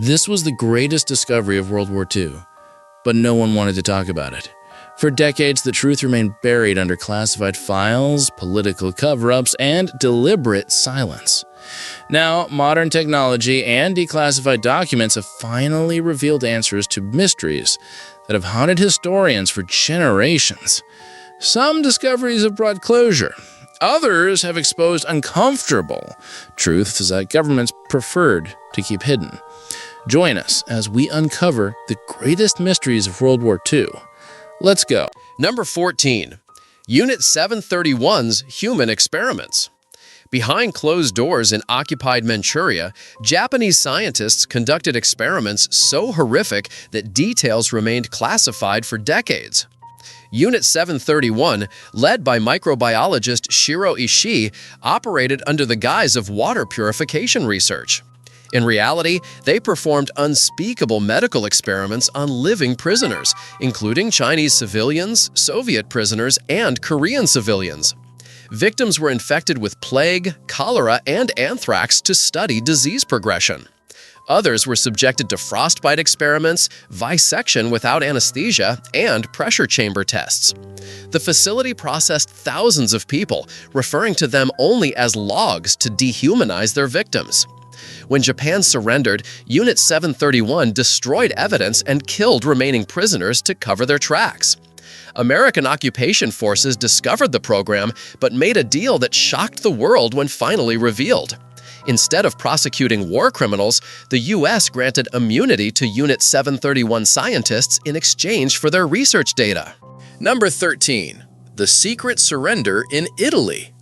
This was the greatest discovery of World War II, but no one wanted to talk about it. For decades, the truth remained buried under classified files, political cover-ups, and deliberate silence. Now, modern technology and declassified documents have finally revealed answers to mysteries that have haunted historians for generations. Some discoveries have brought closure. Others have exposed uncomfortable truths that governments preferred to keep hidden. Join us as we uncover the greatest mysteries of World War II. Let's go. Number 14. Unit 731's Human Experiments. Behind closed doors in occupied Manchuria, Japanese scientists conducted experiments so horrific that details remained classified for decades. Unit 731, led by microbiologist Shiro Ishii, operated under the guise of water purification research. In reality, they performed unspeakable medical experiments on living prisoners, including Chinese civilians, Soviet prisoners, and Korean civilians. Victims were infected with plague, cholera, and anthrax to study disease progression. Others were subjected to frostbite experiments, visection without anesthesia, and pressure chamber tests. The facility processed thousands of people, referring to them only as logs to dehumanize their victims. When Japan surrendered, Unit 731 destroyed evidence and killed remaining prisoners to cover their tracks. American occupation forces discovered the program, but made a deal that shocked the world when finally revealed. Instead of prosecuting war criminals, the U.S. granted immunity to Unit 731 scientists in exchange for their research data. Number 13. The Secret Surrender in Italy.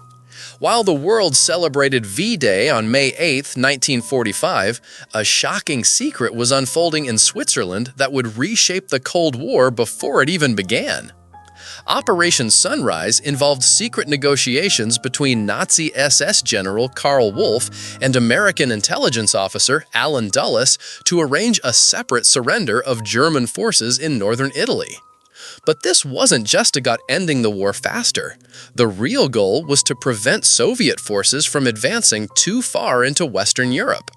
While the world celebrated V-Day on May 8, 1945, a shocking secret was unfolding in Switzerland that would reshape the Cold War before it even began. Operation Sunrise involved secret negotiations between Nazi SS General Karl Wolff and American intelligence officer Alan Dulles to arrange a separate surrender of German forces in northern Italy. But this wasn't just about ending the war faster. The real goal was to prevent Soviet forces from advancing too far into Western Europe.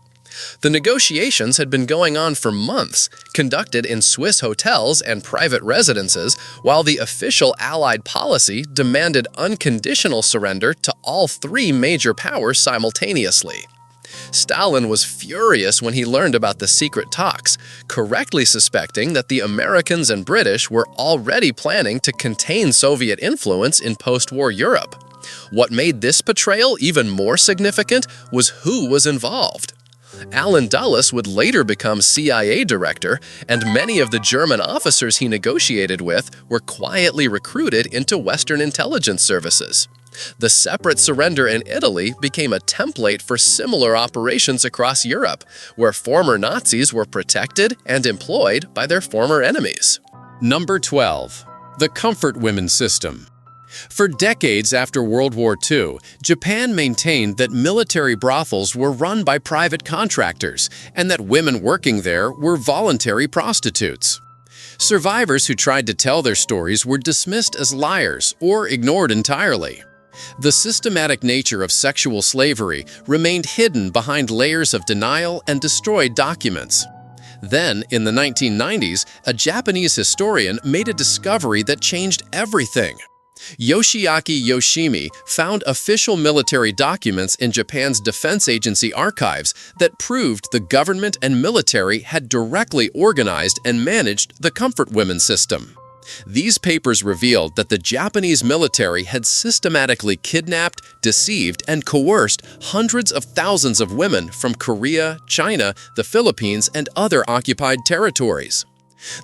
The negotiations had been going on for months, conducted in Swiss hotels and private residences, while the official Allied policy demanded unconditional surrender to all three major powers simultaneously. Stalin was furious when he learned about the secret talks, correctly suspecting that the Americans and British were already planning to contain Soviet influence in post-war Europe. What made this betrayal even more significant was who was involved. Alan Dulles would later become CIA director, and many of the German officers he negotiated with were quietly recruited into Western intelligence services. The separate surrender in Italy became a template for similar operations across Europe, where former Nazis were protected and employed by their former enemies. Number 12. The Comfort Women System. For decades after World War II, Japan maintained that military brothels were run by private contractors and that women working there were voluntary prostitutes. Survivors who tried to tell their stories were dismissed as liars or ignored entirely. The systematic nature of sexual slavery remained hidden behind layers of denial and destroyed documents. Then, in the 1990s, a Japanese historian made a discovery that changed everything. Yoshiaki Yoshimi found official military documents in Japan's Defense Agency archives that proved the government and military had directly organized and managed the Comfort Women system. These papers revealed that the Japanese military had systematically kidnapped, deceived, and coerced hundreds of thousands of women from Korea, China, the Philippines, and other occupied territories.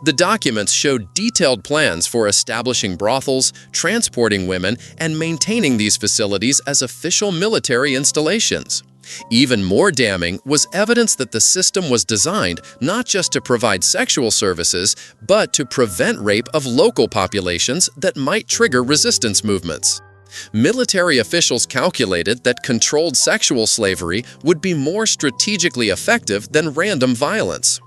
The documents showed detailed plans for establishing brothels, transporting women, and maintaining these facilities as official military installations. Even more damning was evidence that the system was designed not just to provide sexual services, but to prevent rape of local populations that might trigger resistance movements. Military officials calculated that controlled sexual slavery would be more strategically effective than random violence.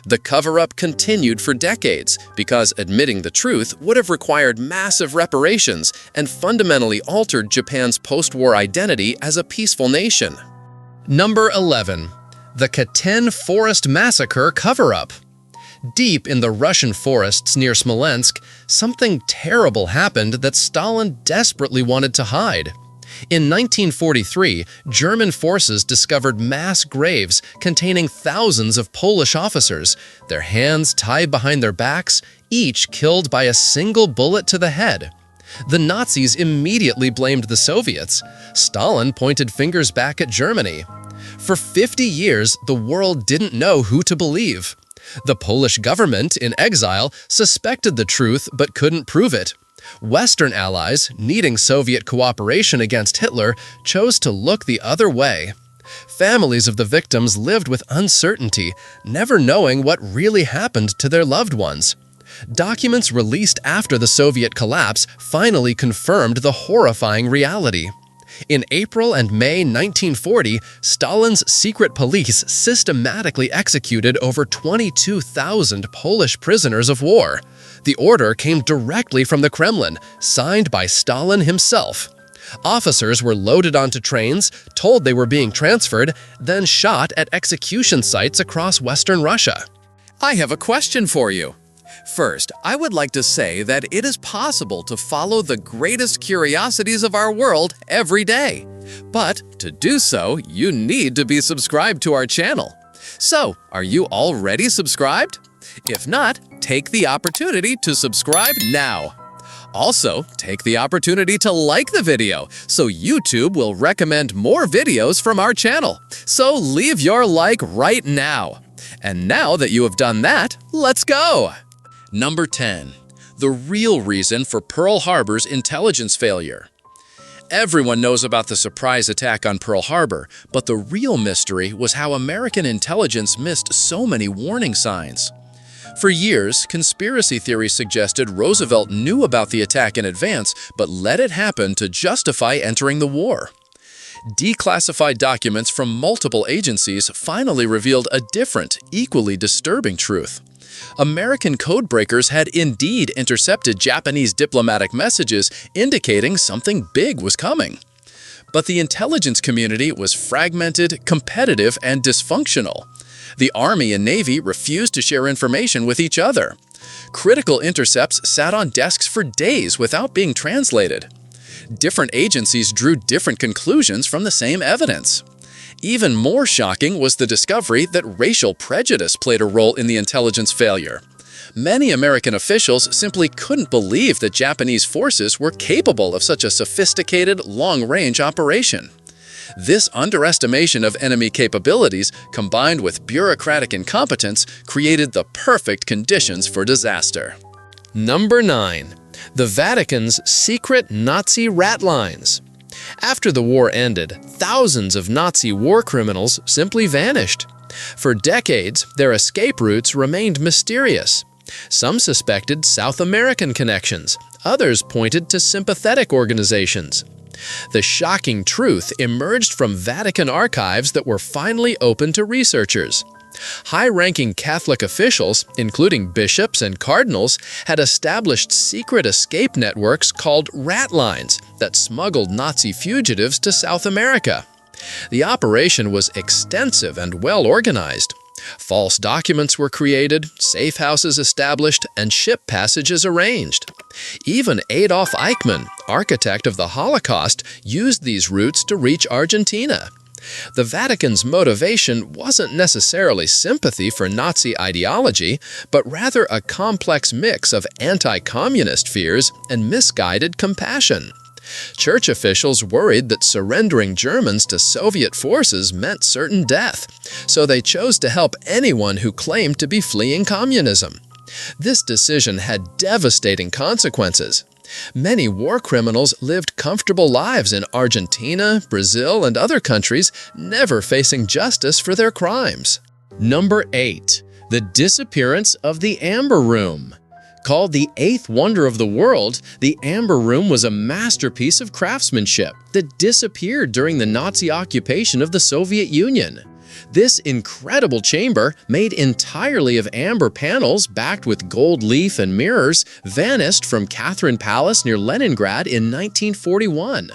The cover-up continued for decades because admitting the truth would have required massive reparations and fundamentally altered Japan's post-war identity as a peaceful nation. Number 11. The Katyn Forest Massacre Cover-Up. Deep in the Russian forests near Smolensk, something terrible happened that Stalin desperately wanted to hide. In 1943, German forces discovered mass graves containing thousands of Polish officers, their hands tied behind their backs, each killed by a single bullet to the head. The Nazis immediately blamed the Soviets. Stalin pointed fingers back at Germany. For 50 years, the world didn't know who to believe. The Polish government, in exile, suspected the truth but couldn't prove it. Western allies, needing Soviet cooperation against Hitler, chose to look the other way. Families of the victims lived with uncertainty, never knowing what really happened to their loved ones. Documents released after the Soviet collapse finally confirmed the horrifying reality. In April and May 1940, Stalin's secret police systematically executed over 22,000 Polish prisoners of war. The order came directly from the Kremlin, signed by Stalin himself. Officers were loaded onto trains, told they were being transferred, then shot at execution sites across Western Russia. I have a question for you. First, I would like to say that it is possible to follow the greatest curiosities of our world every day. But to do so, you need to be subscribed to our channel. So, are you already subscribed? If not, take the opportunity to subscribe now. Also, take the opportunity to like the video so YouTube will recommend more videos from our channel. So leave your like right now. And now that you have done that, let's go! Number 10. The real reason for Pearl Harbor's intelligence failure. Everyone knows about the surprise attack on Pearl Harbor, but the real mystery was how American intelligence missed so many warning signs. For years, conspiracy theories suggested Roosevelt knew about the attack in advance, but let it happen to justify entering the war. Declassified documents from multiple agencies finally revealed a different, equally disturbing truth. American codebreakers had indeed intercepted Japanese diplomatic messages indicating something big was coming. But the intelligence community was fragmented, competitive, and dysfunctional. The Army and Navy refused to share information with each other. Critical intercepts sat on desks for days without being translated. Different agencies drew different conclusions from the same evidence. Even more shocking was the discovery that racial prejudice played a role in the intelligence failure. Many American officials simply couldn't believe that Japanese forces were capable of such a sophisticated, long-range operation. This underestimation of enemy capabilities, combined with bureaucratic incompetence, created the perfect conditions for disaster. Number 9. The Vatican's secret Nazi rat lines. After the war ended, thousands of Nazi war criminals simply vanished. For decades, their escape routes remained mysterious. Some suspected South American connections, others pointed to sympathetic organizations. The shocking truth emerged from Vatican archives that were finally open to researchers. High-ranking Catholic officials, including bishops and cardinals, had established secret escape networks called rat lines that smuggled Nazi fugitives to South America. The operation was extensive and well-organized. False documents were created, safe houses established, and ship passages arranged. Even Adolf Eichmann, architect of the Holocaust, used these routes to reach Argentina. The Vatican's motivation wasn't necessarily sympathy for Nazi ideology, but rather a complex mix of anti-communist fears and misguided compassion. Church officials worried that surrendering Germans to Soviet forces meant certain death, so they chose to help anyone who claimed to be fleeing communism. This decision had devastating consequences. Many war criminals lived comfortable lives in Argentina, Brazil, and other countries, never facing justice for their crimes. Number 8. The disappearance of the Amber Room. Called the eighth wonder of the world, the Amber Room was a masterpiece of craftsmanship that disappeared during the Nazi occupation of the Soviet Union. This incredible chamber, made entirely of amber panels backed with gold leaf and mirrors, vanished from Catherine Palace near Leningrad in 1941.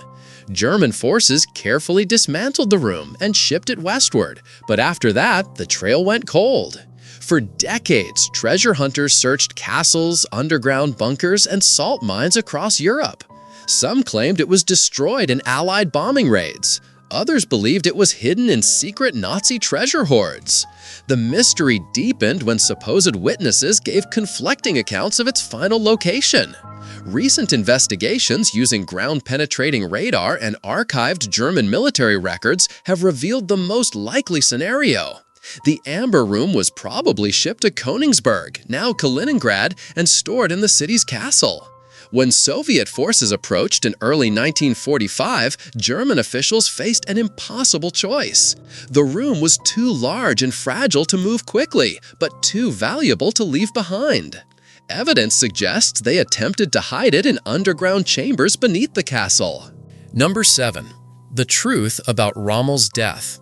German forces carefully dismantled the room and shipped it westward, but after that, the trail went cold. For decades, treasure hunters searched castles, underground bunkers, and salt mines across Europe. Some claimed it was destroyed in Allied bombing raids. Others believed it was hidden in secret Nazi treasure hoards. The mystery deepened when supposed witnesses gave conflicting accounts of its final location. Recent investigations using ground-penetrating radar and archived German military records have revealed the most likely scenario. The Amber Room was probably shipped to Königsberg, now Kaliningrad, and stored in the city's castle. When Soviet forces approached in early 1945, German officials faced an impossible choice. The room was too large and fragile to move quickly, but too valuable to leave behind. Evidence suggests they attempted to hide it in underground chambers beneath the castle. Number 7. The truth about Rommel's death.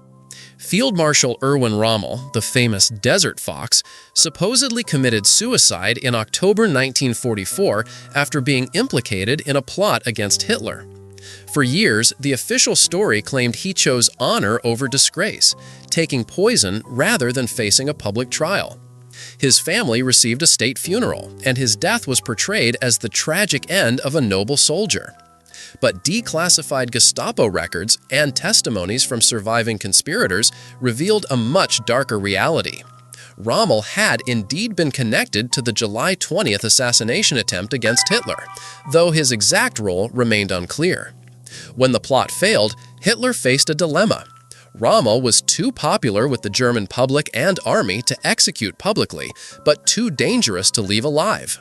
Field Marshal Erwin Rommel, the famous Desert Fox, supposedly committed suicide in October 1944 after being implicated in a plot against Hitler. For years, the official story claimed he chose honor over disgrace, taking poison rather than facing a public trial. His family received a state funeral, and his death was portrayed as the tragic end of a noble soldier. But declassified Gestapo records and testimonies from surviving conspirators revealed a much darker reality. Rommel had indeed been connected to the July 20th assassination attempt against Hitler, though his exact role remained unclear. When the plot failed, Hitler faced a dilemma. Rommel was too popular with the German public and army to execute publicly, but too dangerous to leave alive.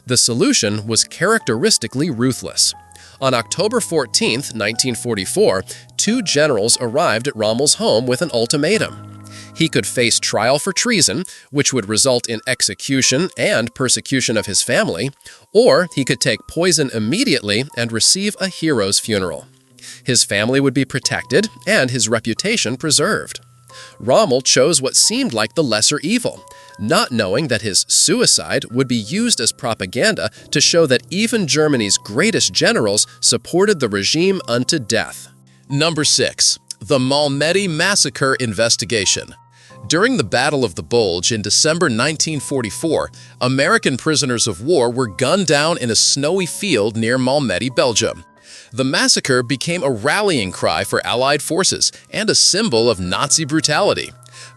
The solution was characteristically ruthless. On October 14, 1944, two generals arrived at Rommel's home with an ultimatum. He could face trial for treason, which would result in execution and persecution of his family, or he could take poison immediately and receive a hero's funeral. His family would be protected and his reputation preserved. Rommel chose what seemed like the lesser evil, not knowing that his suicide would be used as propaganda to show that even Germany's greatest generals supported the regime unto death. Number 6. The Malmedy Massacre Investigation. During the Battle of the Bulge in December 1944, American prisoners of war were gunned down in a snowy field near Malmedy, Belgium. The massacre became a rallying cry for Allied forces and a symbol of Nazi brutality.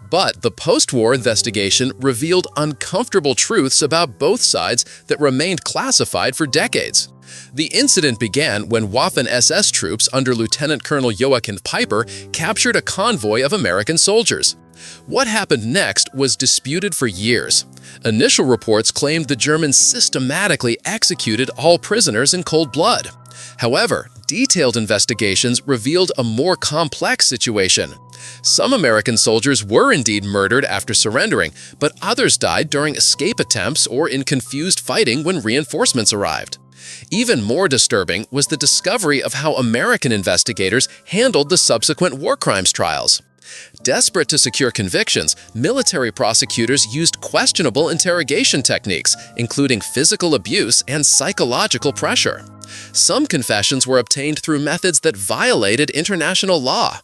But the post-war investigation revealed uncomfortable truths about both sides that remained classified for decades. The incident began when Waffen-SS troops under Lieutenant Colonel Joachim Peiper captured a convoy of American soldiers. What happened next was disputed for years. Initial reports claimed the Germans systematically executed all prisoners in cold blood. However, detailed investigations revealed a more complex situation. Some American soldiers were indeed murdered after surrendering, but others died during escape attempts or in confused fighting when reinforcements arrived. Even more disturbing was the discovery of how American investigators handled the subsequent war crimes trials. Desperate to secure convictions, military prosecutors used questionable interrogation techniques, including physical abuse and psychological pressure. Some confessions were obtained through methods that violated international law.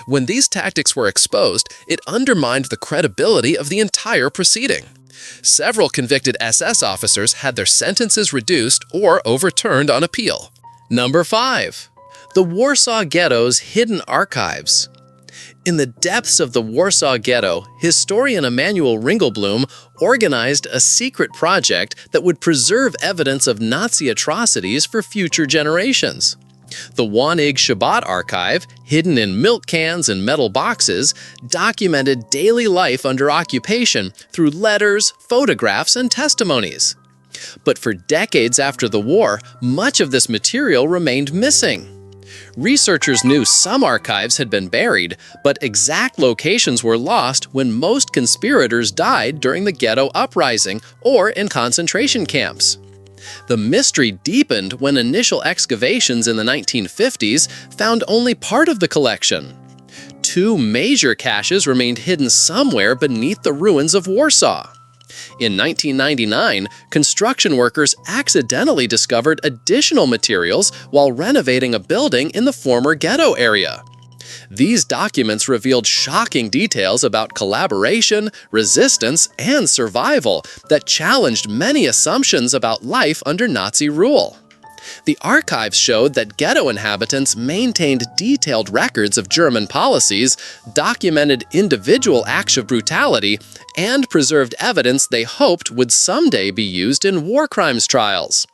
When these tactics were exposed, it undermined the credibility of the entire proceeding. Several convicted SS officers had their sentences reduced or overturned on appeal. Number 5. The Warsaw Ghetto's Hidden Archives. In the depths of the Warsaw Ghetto, historian Emanuel Ringelblum organized a secret project that would preserve evidence of Nazi atrocities for future generations. The WWII Shabbat archive, hidden in milk cans and metal boxes, documented daily life under occupation through letters, photographs, and testimonies. But for decades after the war, much of this material remained missing. Researchers knew some archives had been buried, but exact locations were lost when most conspirators died during the ghetto uprising or in concentration camps. The mystery deepened when initial excavations in the 1950s found only part of the collection. Two major caches remained hidden somewhere beneath the ruins of Warsaw. In 1999, construction workers accidentally discovered additional materials while renovating a building in the former ghetto area. These documents revealed shocking details about collaboration, resistance, and survival that challenged many assumptions about life under Nazi rule. The archives showed that ghetto inhabitants maintained detailed records of German policies, documented individual acts of brutality, and preserved evidence they hoped would someday be used in war crimes trials.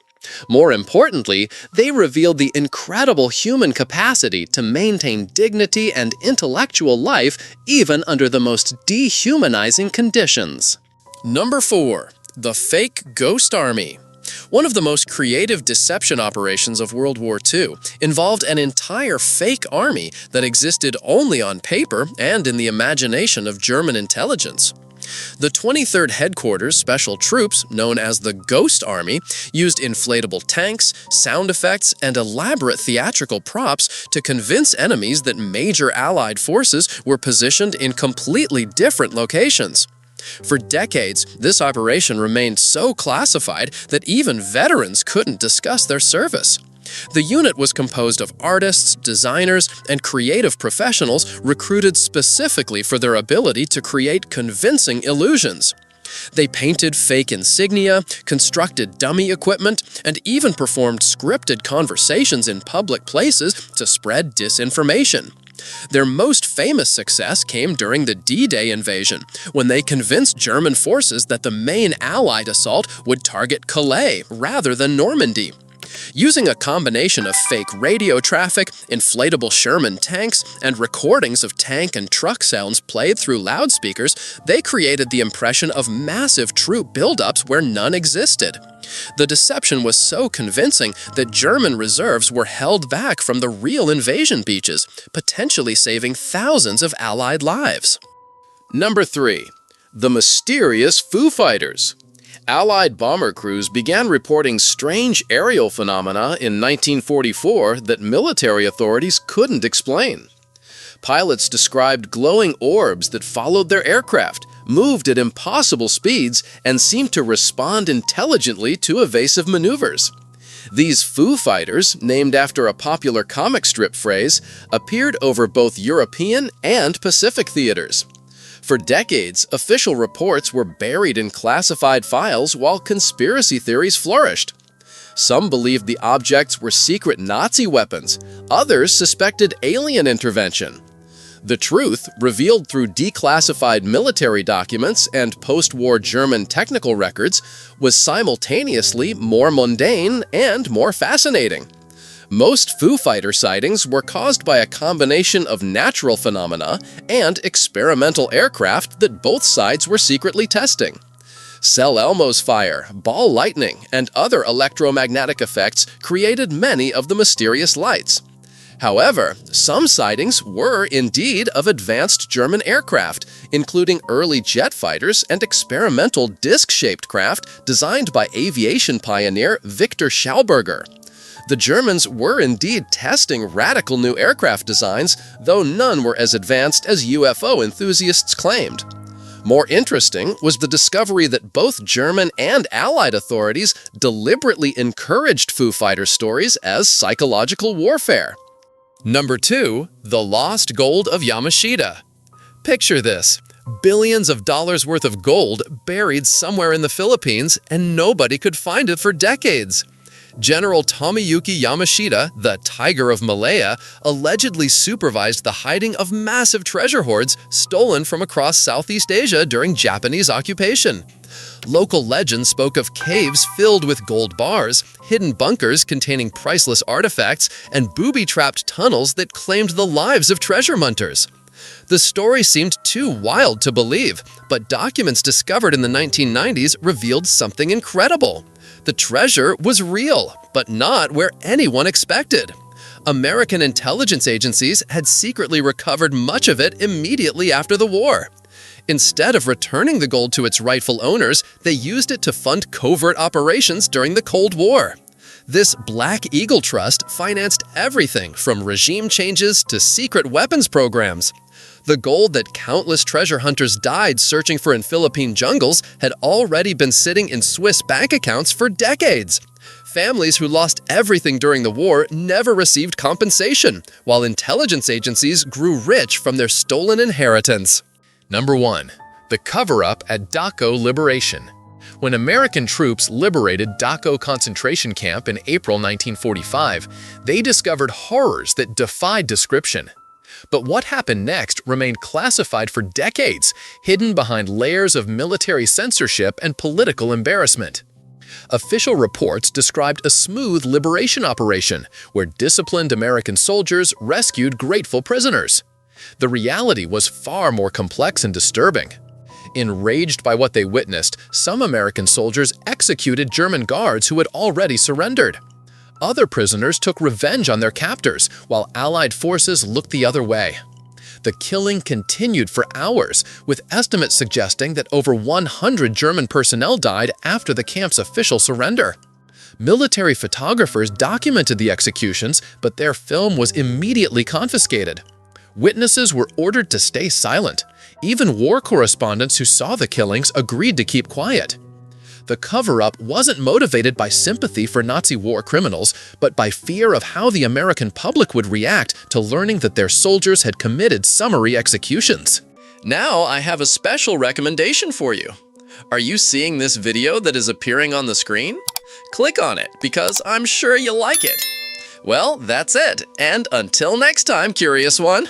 More importantly, they revealed the incredible human capacity to maintain dignity and intellectual life even under the most dehumanizing conditions. Number 4. The Fake Ghost Army. One of the most creative deception operations of World War II involved an entire fake army that existed only on paper and in the imagination of German intelligence. The 23rd Headquarters Special Troops, known as the Ghost Army, used inflatable tanks, sound effects, and elaborate theatrical props to convince enemies that major Allied forces were positioned in completely different locations. For decades, this operation remained so classified that even veterans couldn't discuss their service. The unit was composed of artists, designers, and creative professionals recruited specifically for their ability to create convincing illusions. They painted fake insignia, constructed dummy equipment, and even performed scripted conversations in public places to spread disinformation. Their most famous success came during the D-Day invasion, when they convinced German forces that the main Allied assault would target Calais rather than Normandy. Using a combination of fake radio traffic, inflatable Sherman tanks, and recordings of tank and truck sounds played through loudspeakers, they created the impression of massive troop buildups where none existed. The deception was so convincing that German reserves were held back from the real invasion beaches, potentially saving thousands of Allied lives. Number 3. The Mysterious Foo Fighters. Allied bomber crews began reporting strange aerial phenomena in 1944 that military authorities couldn't explain. Pilots described glowing orbs that followed their aircraft, moved at impossible speeds, and seemed to respond intelligently to evasive maneuvers. These Foo Fighters, named after a popular comic strip phrase, appeared over both European and Pacific theaters. For decades, official reports were buried in classified files while conspiracy theories flourished. Some believed the objects were secret Nazi weapons, others suspected alien intervention. The truth, revealed through declassified military documents and post-war German technical records, was simultaneously more mundane and more fascinating. Most Foo Fighter sightings were caused by a combination of natural phenomena and experimental aircraft that both sides were secretly testing. Cell Elmo's fire, ball lightning, and other electromagnetic effects created many of the mysterious lights. However, some sightings were indeed of advanced German aircraft, including early jet fighters and experimental disc-shaped craft designed by aviation pioneer Victor Schauberger. The Germans were indeed testing radical new aircraft designs, though none were as advanced as UFO enthusiasts claimed. More interesting was the discovery that both German and Allied authorities deliberately encouraged Foo Fighter stories as psychological warfare. Number 2. The Lost Gold of Yamashita. Picture this: billions of dollars worth of gold buried somewhere in the Philippines, and nobody could find it for decades. General Tomoyuki Yamashita, the Tiger of Malaya, allegedly supervised the hiding of massive treasure hoards stolen from across Southeast Asia during Japanese occupation. Local legends spoke of caves filled with gold bars, hidden bunkers containing priceless artifacts, and booby-trapped tunnels that claimed the lives of treasure hunters. The story seemed too wild to believe, but documents discovered in the 1990s revealed something incredible. The treasure was real, but not where anyone expected. American intelligence agencies had secretly recovered much of it immediately after the war. Instead of returning the gold to its rightful owners, they used it to fund covert operations during the Cold War. This Black Eagle Trust financed everything from regime changes to secret weapons programs. The gold that countless treasure hunters died searching for in Philippine jungles had already been sitting in Swiss bank accounts for decades. Families who lost everything during the war never received compensation, while intelligence agencies grew rich from their stolen inheritance. Number 1. The cover-up at Dachau Liberation. When American troops liberated Dachau concentration camp in April 1945, they discovered horrors that defied description. But what happened next remained classified for decades, hidden behind layers of military censorship and political embarrassment. Official reports described a smooth liberation operation where disciplined American soldiers rescued grateful prisoners. The reality was far more complex and disturbing. Enraged by what they witnessed, some American soldiers executed German guards who had already surrendered. Other prisoners took revenge on their captors, while Allied forces looked the other way. The killing continued for hours, with estimates suggesting that over 100 German personnel died after the camp's official surrender. Military photographers documented the executions, but their film was immediately confiscated. Witnesses were ordered to stay silent. Even war correspondents who saw the killings agreed to keep quiet. The cover-up wasn't motivated by sympathy for Nazi war criminals, but by fear of how the American public would react to learning that their soldiers had committed summary executions. Now I have a special recommendation for you. Are you seeing this video that is appearing on the screen? Click on it because I'm sure you'll like it. Well, that's it, and until next time, Curious One.